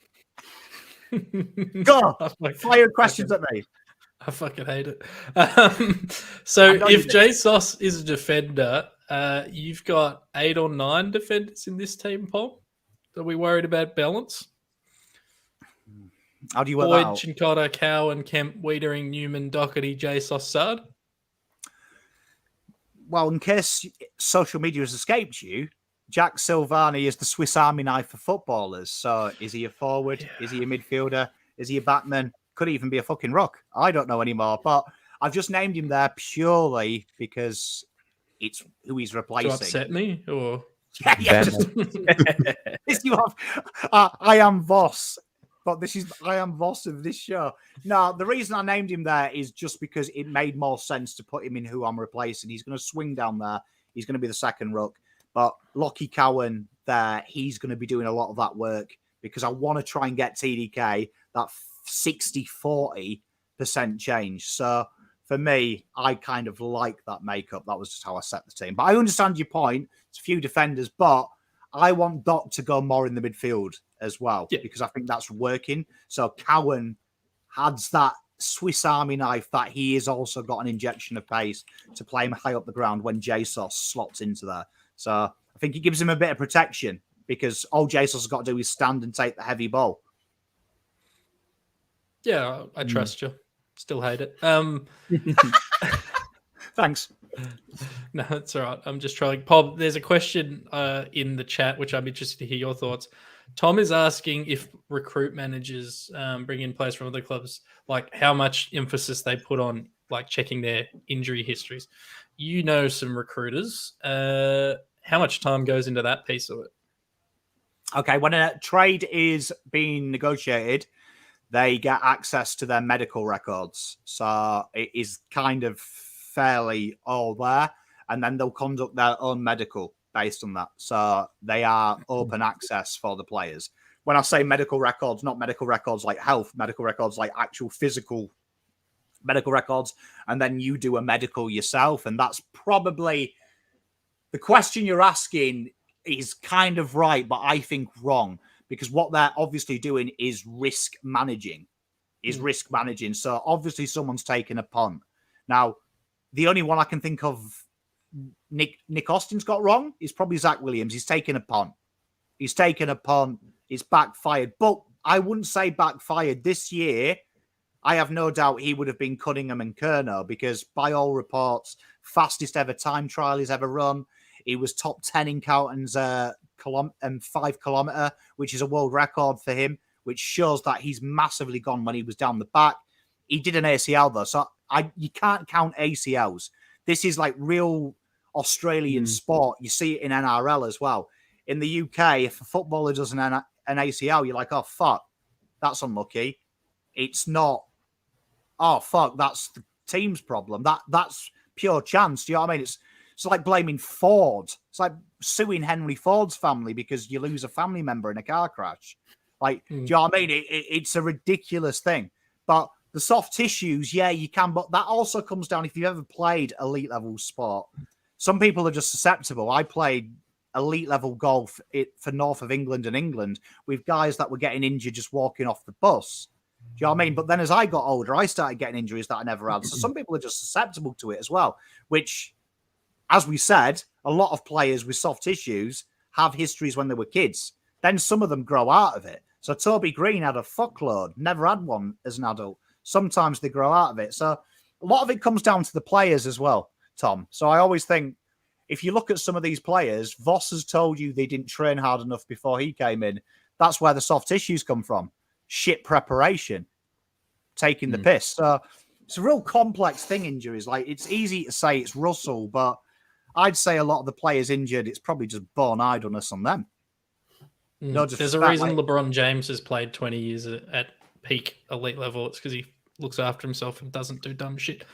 Go! Fire questions at me. I fucking hate it. So if J-Sauce is a defender, you've got 8 or 9 defenders in this team, Paul. Are we worried about balance? How do you work that out? Cincotta, Cowan, Kemp, Wiedering, Newman, Doherty, J-Sauce, Sard? Well, in case social media has escaped you, Jack Silvani is the Swiss Army knife for footballers. So is he a forward? Yeah. Is he a midfielder? Is he a backman? Could even be a fucking rock. I don't know anymore. But I've just named him there purely because it's who he's replacing. To upset me? Or yeah. You have. I am Voss. but I am boss of this show. No, the reason I named him there is just because it made more sense to put him in who I'm replacing. He's going to swing down there. He's going to be the second ruck. But Lockie Cowan there, he's going to be doing a lot of that work because I want to try and get TDK that 60-40% change. So for me, I kind of like that makeup. That was just how I set the team. But I understand your point. It's a few defenders, but I want Doc to go more in the midfield as well because I think that's working. So Cowan adds that Swiss Army knife that he has also got an injection of pace to play him high up the ground when Jesus slots into there. So I think it gives him a bit of protection because all Jesus has got to do is stand and take the heavy ball. Yeah, I trust you. Still hate it. Thanks. No, that's all right. I'm just trying. Pob, there's a question in the chat, which I'm interested to hear your thoughts. Tom is asking if recruit managers bring in players from other clubs, like how much emphasis they put on like checking their injury histories. You know some recruiters. How much time goes into that piece of it? Okay, when a trade is being negotiated, they get access to their medical records. So it is kind of fairly all there. And then they'll conduct their own medical based on that. So they are open access for the players. When I say medical records, not medical records like health, medical records like actual physical medical records. And then you do a medical yourself. And that's probably the question you're asking is kind of right, but I think wrong. Because what they're obviously doing is risk managing. So obviously someone's taken a punt. Now, the only one I can think of Nick Austin's got wrong is probably Zach Williams. He's taken a punt. It's backfired. But I wouldn't say backfired. This year, I have no doubt he would have been Cunningham and Curnow because by all reports, fastest ever time trial he's ever run. He was top 10 in Carlton's 5 kilometer, which is a world record for him, which shows that he's massively gone when he was down the back. He did an ACL though, so you can't count ACLs. This is like real Australian sport. You see it in NRL as well. In the UK, if a footballer does an ACL, you're like, oh, fuck, that's unlucky. It's not, oh, fuck, that's the team's problem. That's pure chance. Do you know what I mean? It's like blaming Ford. It's like suing Henry Ford's family because you lose a family member in a car crash. Like, do you know what I mean? It's a ridiculous thing. But the soft tissues, yeah, you can. But that also comes down if you've ever played elite level sport. Some people are just susceptible. I played elite level golf for North of England and England with guys that were getting injured just walking off the bus. Do you know what I mean? But then as I got older, I started getting injuries that I never had. So some people are just susceptible to it as well, which, as we said, a lot of players with soft tissues have histories when they were kids. Then some of them grow out of it. So Toby Green had a fuckload, never had one as an adult. Sometimes they grow out of it. So a lot of it comes down to the players as well, Tom. So I always think if you look at some of these players, Voss has told you they didn't train hard enough before he came in. That's where the soft tissues come from. Shit preparation, taking the piss. So it's a real complex thing, injuries. Like, it's easy to say it's Russell, but I'd say a lot of the players injured, it's probably just born idleness on them. No, there's a reason LeBron James has played 20 years at peak elite level. It's because he looks after himself and doesn't do dumb shit.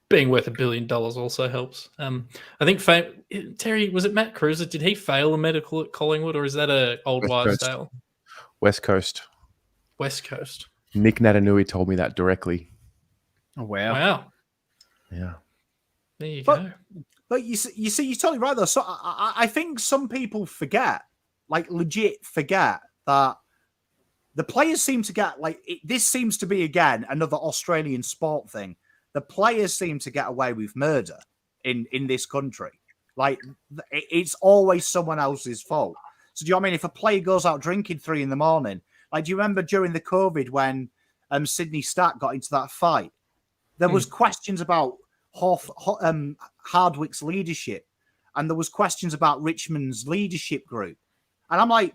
Being worth $1 billion also helps. I think Terry, was it Matt Cruiser? Did he fail a medical at Collingwood, or is that a old wives' tale? West Coast. Nick Natanui told me that directly. Oh wow! Yeah. There you go. But you see, you're totally right though. So I think some people forget, like legit forget, that the players seem to get this seems to be again another Australian sport thing. The players seem to get away with murder in this country. Like, it's always someone else's fault. So do you know what I mean? If a player goes out drinking 3 a.m, like, do you remember during the COVID when Sydney Stack got into that fight? There was questions about Hardwick's leadership, and there was questions about Richmond's leadership group. And I'm like,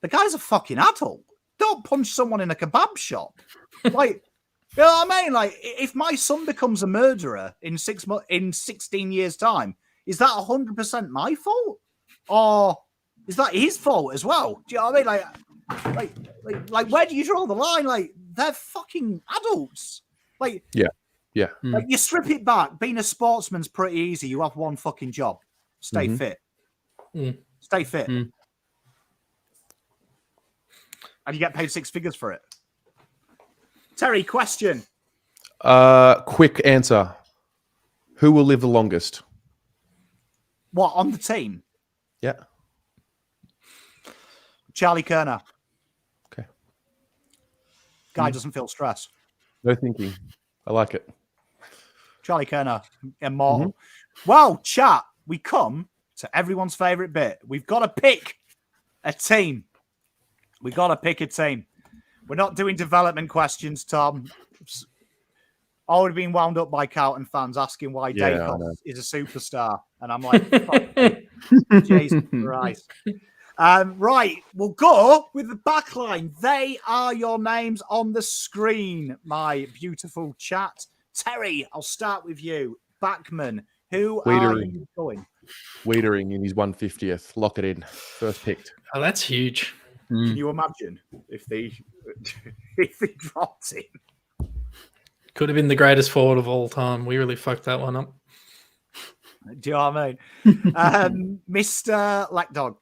the guy's a fucking adult. Don't punch someone in a kebab shop. Like, you know what I mean? Like, if my son becomes a murderer in 16 years' time, is that 100% my fault? Or is that his fault as well? Do you know what I mean? Like, Like, where do you draw the line? Like, they're fucking adults. Like, like you strip it back. Being a sportsman's pretty easy. You have one fucking job: stay fit. Stay fit, and you get paid 6 figures for it. Terry, question. Quick answer. Who will live the longest? What, on the team? Yeah. Charlie Kerner. Okay. Guy doesn't feel stress. No thinking. I like it. Charlie Kerner, immortal. Well, chat, we come to everyone's favourite bit. We've got to pick a team. We got to pick a team. We're not doing development questions, Tom. Already been wound up by Carlton fans asking why Dacos is a superstar. And I'm like, Jesus Christ. Right, we'll go with the backline. They are your names on the screen, my beautiful chat. Terry, I'll start with you. Backman, who are you going? Wiedering in his 150th. Lock it in. First picked. Oh, that's huge. Can you imagine if they dropped him? Could have been the greatest forward of all time. We really fucked that one up. Do you know what I mean? Mr. Lekdog.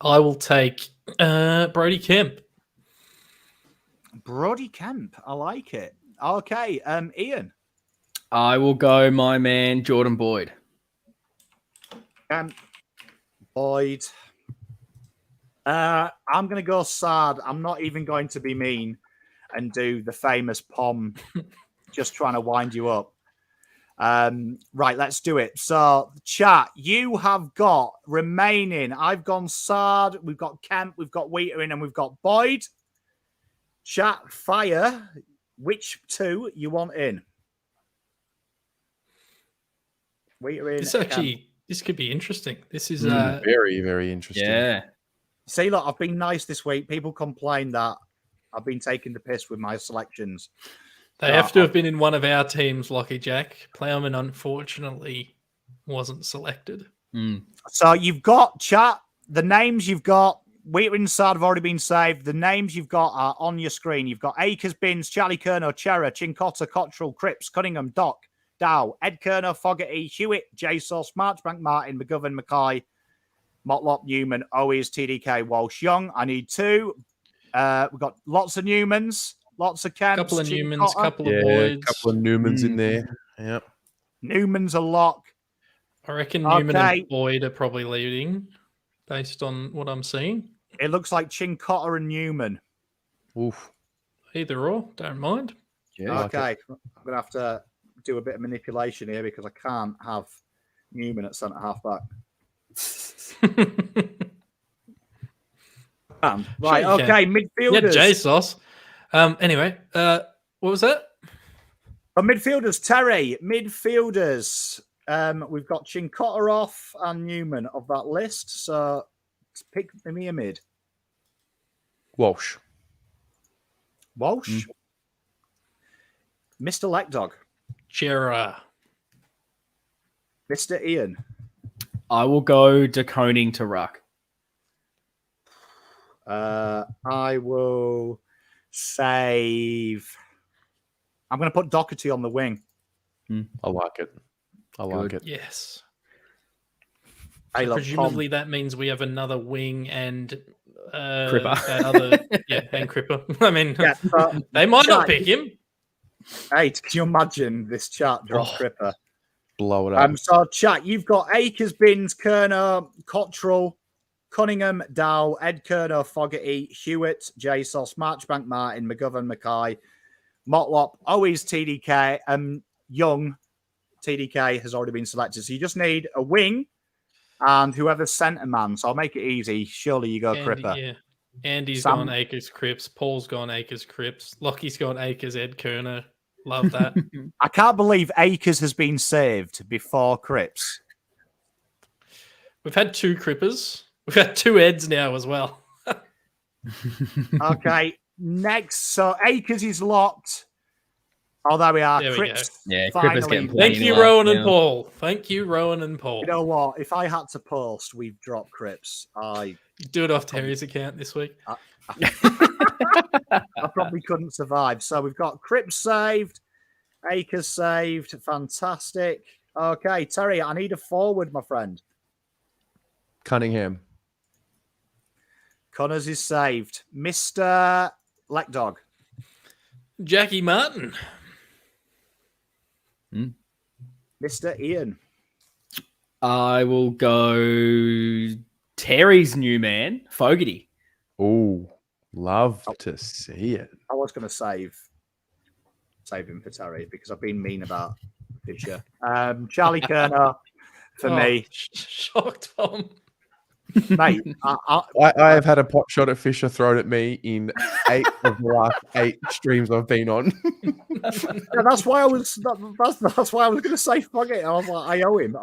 I will take Brody Kemp. Brody Kemp. I like it. Okay. Ian. I will go my man, Jordan Boyd. Boyd. I'm going to go sad. I'm not even going to be mean and do the famous Pom, just trying to wind you up. Right, let's do it. So, chat, you have got remaining. I've gone sad. We've got Kemp, we've got Wiedering, and we've got Boyd. Chat, fire. Which two you want in? Wiedering. This could be interesting. This is very, very interesting. Yeah. See, look, I've been nice this week. People complain that I've been taking the piss with my selections. They have to have been in one of our teams, Lockie Jack. Plowman, unfortunately, wasn't selected. So you've got, chat, the names you've got. Wiedering side have already been saved. The names you've got are on your screen. You've got Akers, Binns, Charlie Kerner, Chera, Chincotta, Cottrell, Cripps, Cunningham, Doc, Dow, Ed Kerner, Fogarty, Hewitt, J Sauce, Marchbank, Martin, McGovern, Mackay, Motlop, Newman, Owies, TDK, Walsh, Young. I need two. We've got lots of Newmans, lots of Kemps. Couple of Newmans, couple of Boyds. Couple of Newmans in there. Yep. Newman's a lock. I reckon Newman and Boyd are probably leading based on what I'm seeing. It looks like Chincotta and Newman. Oof. Either or, don't mind. Yeah, okay. I'm going to have to do a bit of manipulation here because I can't have Newman at centre half back. Right, okay, midfielders. Yeah, J-Sauce. Anyway, what was that? Midfielders, Terry. Midfielders. We've got Chincotta off and Newman of that list. So pick me a mid. Walsh. Mr. Lekdog. Chera. Mr. Ian. I will go De Koning to Ruck. I will save. I'm going to put Doherty on the wing. I like it. I like it. Yes. Hey, look, presumably that means we have another wing and Cripper. And Cripper. I mean, yeah, they might not pick him. Hey, can you imagine this chat drop Cripper? Blow it up. So, chat, you've got Akers, Binns, Kerner, Cottrell, Cunningham, Dow, Ed Kerner, Fogarty, Hewitt, J Sauce, Marchbank, Martin, McGovern, Mackay, Motlop, Owies, TDK, Young, TDK has already been selected. So you just need a wing and whoever's centre man. So I'll make it easy. Surely you go Cripper. Yeah. Andy's gone Akers, Cripps. Paul's gone Akers, Cripps. Lockie's gone Akers, Ed Kerner. Love that. I can't believe Akers has been saved before Cripps. We've had 2 Crippers. We've had 2 Eds now as well. Okay, next. So Akers is locked. Oh, there we are. There we Cripps. go. Yeah, finally. Cripper's getting Thank you, Rowan and Paul. Thank you, Rowan and Paul. You know what? If I had to post, we've dropped Cripps. Do it off Terry's account this week. I probably couldn't survive. So we've got Cripps saved, Akers saved. Fantastic. Okay, Terry, I need a forward, my friend. Cunningham. Connors is saved. Mr. Lekdog. Jackie Martin. Mr. Ian. I will go Terry's new man, Fogarty. Oh, love to see it. I was going to save him for Terry because I've been mean about Fisher. Charlie Kerner for me. Shocked Tom. Mate, I have had a pot shot at Fisher thrown at me in 8 of the last 8 streams I've been on. yeah, that's why I was going to say fuck it. I was like, I owe him.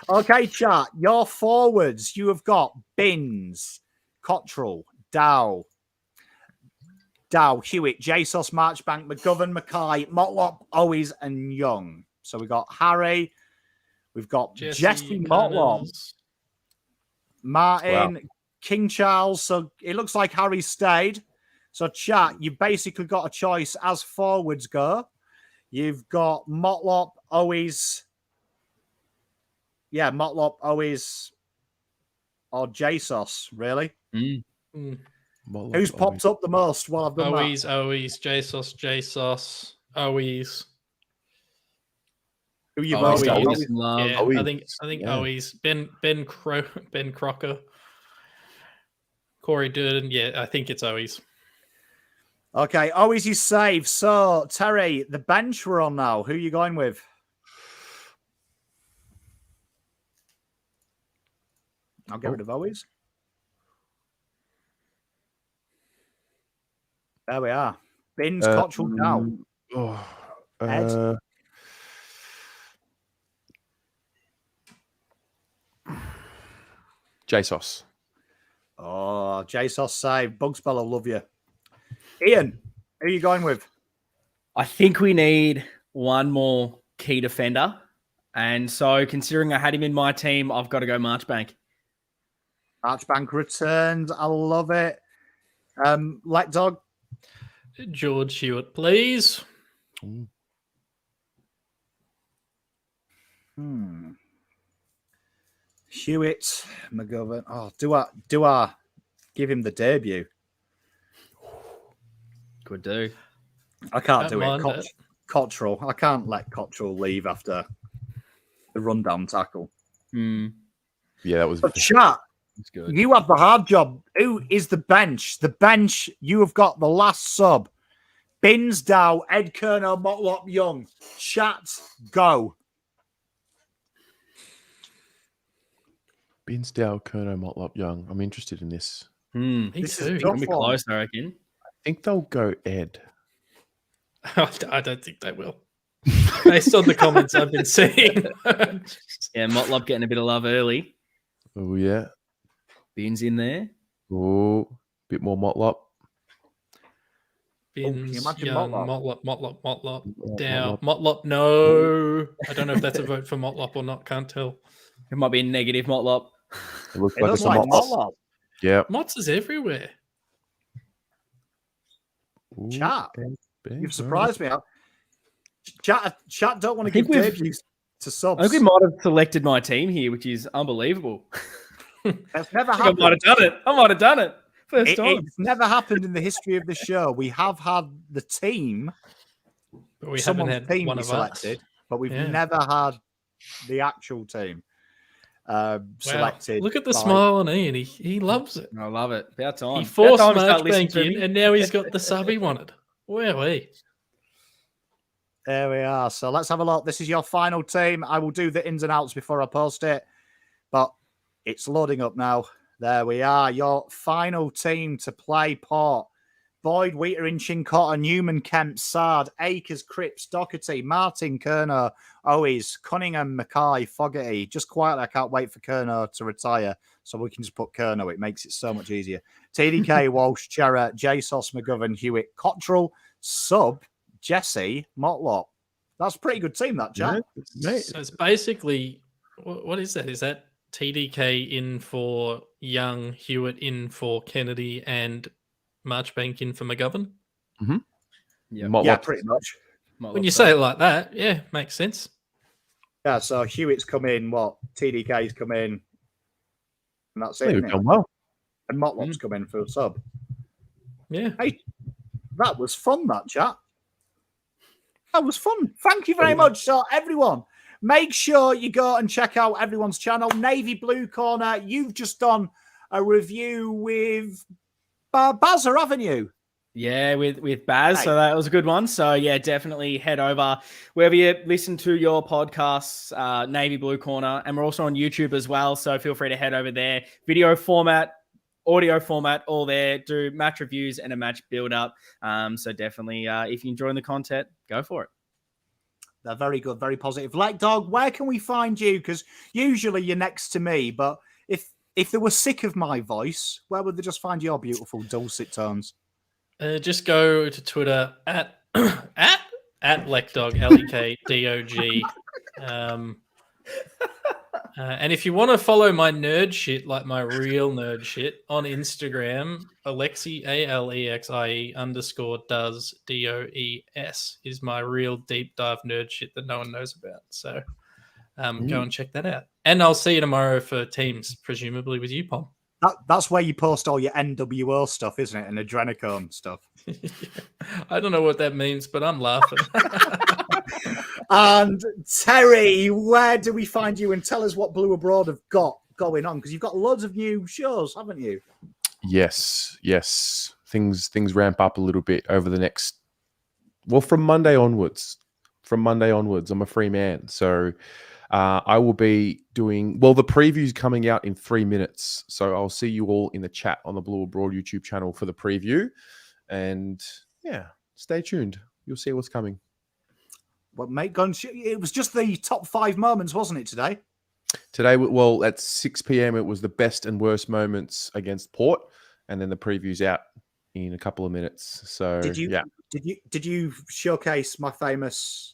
Okay, chat. Your forwards, you have got Binns, Cottrell, Dow, Hewitt, Jesus, Marchbank, McGovern, Mackay, Motlop, Owens, and Young. So we've got Harry, we've got Jesse Motlop, Martin, King Charles. So it looks like Harry stayed. So chat, you've basically got a choice as forwards go. You've got Motlop, Owens. Yeah, Motlop, Owens, or Jesus, really? Motlop, Who's popped up the most while I've done that? Owens, Jesus, Owens. Who you've Owens, always Owens. Yeah, I think Owens. Ben Crocker. Corey Durden. Yeah, I think it's Owens. Okay, Owens is saved. So, Terry, the bench we're on now. Who are you going with? I'll get rid of Owens. There we are. Binns, Cottrell, Dow. Ed. Jesus. Oh, Jesus saved. Bugspell, I love you. Ian, who are you going with? I think we need one more key defender. And so, considering I had him in my team, I've got to go Marchbank. Marchbank returns. I love it. Lekdog. George Hewitt, please. Hewitt, McGovern. Oh, do I give him the debut? Could do. I can't Don't do it. mind Cottrell. I can't let Cottrell leave after the rundown tackle. Yeah, that was. But chat, good. you have the hard job. Who is the bench? The bench, you have got the last sub. Binns, Dow, Ed Kerner, Motlop, Young. Chat, go. Binns, Dow, Kerno, Motlop, Young. I'm interested in this. Me This too. is It'll be close, I reckon. I think they'll go Ed. I don't think they will. Based on the comments I've been seeing. Yeah, Motlop getting a bit of love early. Oh, yeah. Binns in there. Oh, bit more Motlop. Can Binns, you imagine Young, Motlop? Motlop, Dow. Motlop, no. I don't know if that's a vote for Motlop or not. Can't tell. It might be a negative Motlop. It looks It like looks it's a like Motlop. Motlop. Yeah. Motts is everywhere. Ooh, Chat, bang, you've surprised me. Chat don't want to think give we've- debuts to I subs. think we might have selected my team here, which is unbelievable. That's never I happened. might have done it. First time. It's never happened in the history of the show. We have had the team, But we haven't someone's had team one be of selected, us. but we've Yeah. never had the actual team selected. Look at the by- smile on Ian. He loves it. I love it. About time. He forced About time to start listening Marchbank to in, me. and now he's got the sub he wanted. Where we? There we are. So let's have a look. This is your final team. I will do the ins and outs before I post it, but it's loading up now. There we are. Your final team to play Port. Boyd, Wheater, Chincotta, Newman, Kemp, Sard, Akers, Cripps, Doherty, Martin, Kerner, Owens, Cunningham, Mackay, Fogarty. Just quietly, I can't wait for Kerner to retire so we can just put Kerner. It makes it so much easier. TDK, Walsh, Chera, Jesus, McGovern, Hewitt, Cottrell, Sub, Jesse, Motlop. That's a pretty good team, that, Jack. Yeah, mate. So it's basically, what is that? Is that TDK in for Young, Hewitt in for Kennedy, and Marchbank in for McGovern. Yeah, pretty much. When you say it like that, yeah, makes sense. Yeah, so Hewitt's come in, TDK's come in, and that's it. We've Isn't it? done well. And Motlop's come in for a sub. Yeah. Hey, that was fun, that chat. That was fun. Thank you very much. So, everyone, make sure you go and check out everyone's channel. Navy Blue Corner, you've just done a review with Bazza, haven't you? Yeah, with Baz. So that was a good one. So yeah, definitely head over wherever you listen to your podcasts, Navy Blue Corner. And we're also on YouTube as well. So feel free to head over there. Video format, audio format, all there. Do match reviews and a match build up. So definitely, if you're enjoying the content, go for it. They're very good, very positive. Lekdog, where can we find you? Because usually you're next to me, but if they were sick of my voice, where would they just find your beautiful dulcet tones? Just go to Twitter at Lekdog, Lekdog. And if you want to follow my nerd shit, like my real nerd shit, on Instagram, Alexi, ALEXIE _does DOES is my real deep dive nerd shit that no one knows about. So go and check that out. And I'll see you tomorrow for Teams, presumably with you, Pom. That's where you post all your NWO stuff, isn't it? And Adrenochrome stuff. I don't know what that means, but I'm laughing. And Terry, where do we find you? And tell us what Blue Abroad have got going on, because you've got loads of new shows, haven't you? Yes. Things ramp up a little bit over the next. Well, from Monday onwards. I'm a free man, so. I will be doing, the preview's coming out in 3 minutes. So I'll see you all in the chat on the Blue Abroad YouTube channel for the preview. And yeah, stay tuned. You'll see what's coming. Well, mate, it was just the top 5 moments, wasn't it, today? Today, at 6 p.m., it was the best and worst moments against Port. And then the preview's out in a couple of minutes. So, Did you showcase my famous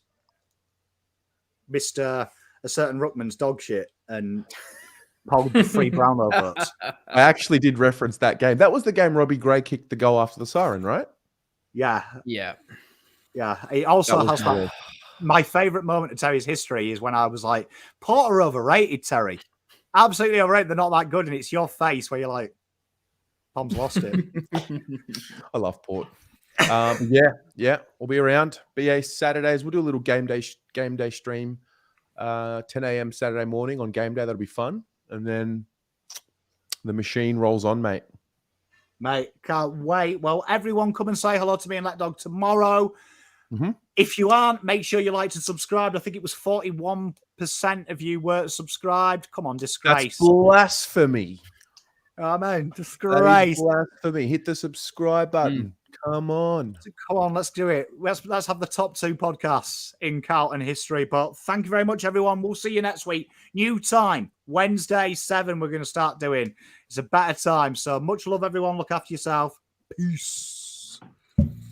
Mr. A certain Ruckman's dog shit and hold the 3 Brownlow votes? I actually did reference that game. That was the game Robbie Gray kicked the goal after the siren, right? Yeah. He also has that. My favourite moment of Terry's history is when I was like, Port are overrated, Terry. Absolutely overrated. They're not that good. And it's your face where you're like, Tom's lost it. I love Port. Yeah. We'll be around. BA Saturdays. We'll do a little game day stream. 10 a.m. Saturday morning on game day. That'll be fun. And then the machine rolls on, mate. Mate, can't wait. Well, everyone come and say hello to me and Lekdog tomorrow. Mm-hmm. If you aren't, make sure you like and subscribe. I think it was 41% of you were subscribed. Come on, disgrace. That's blasphemy. Oh, man, disgrace. Blasphemy. Hit the subscribe button. Come on. Let's do it. Let's have the top 2 podcasts in Carlton history. But thank you very much, everyone. We'll see you next week. New time, Wednesday, 7, we're going to start doing. It's a better time. So much love, everyone. Look after yourself. Peace.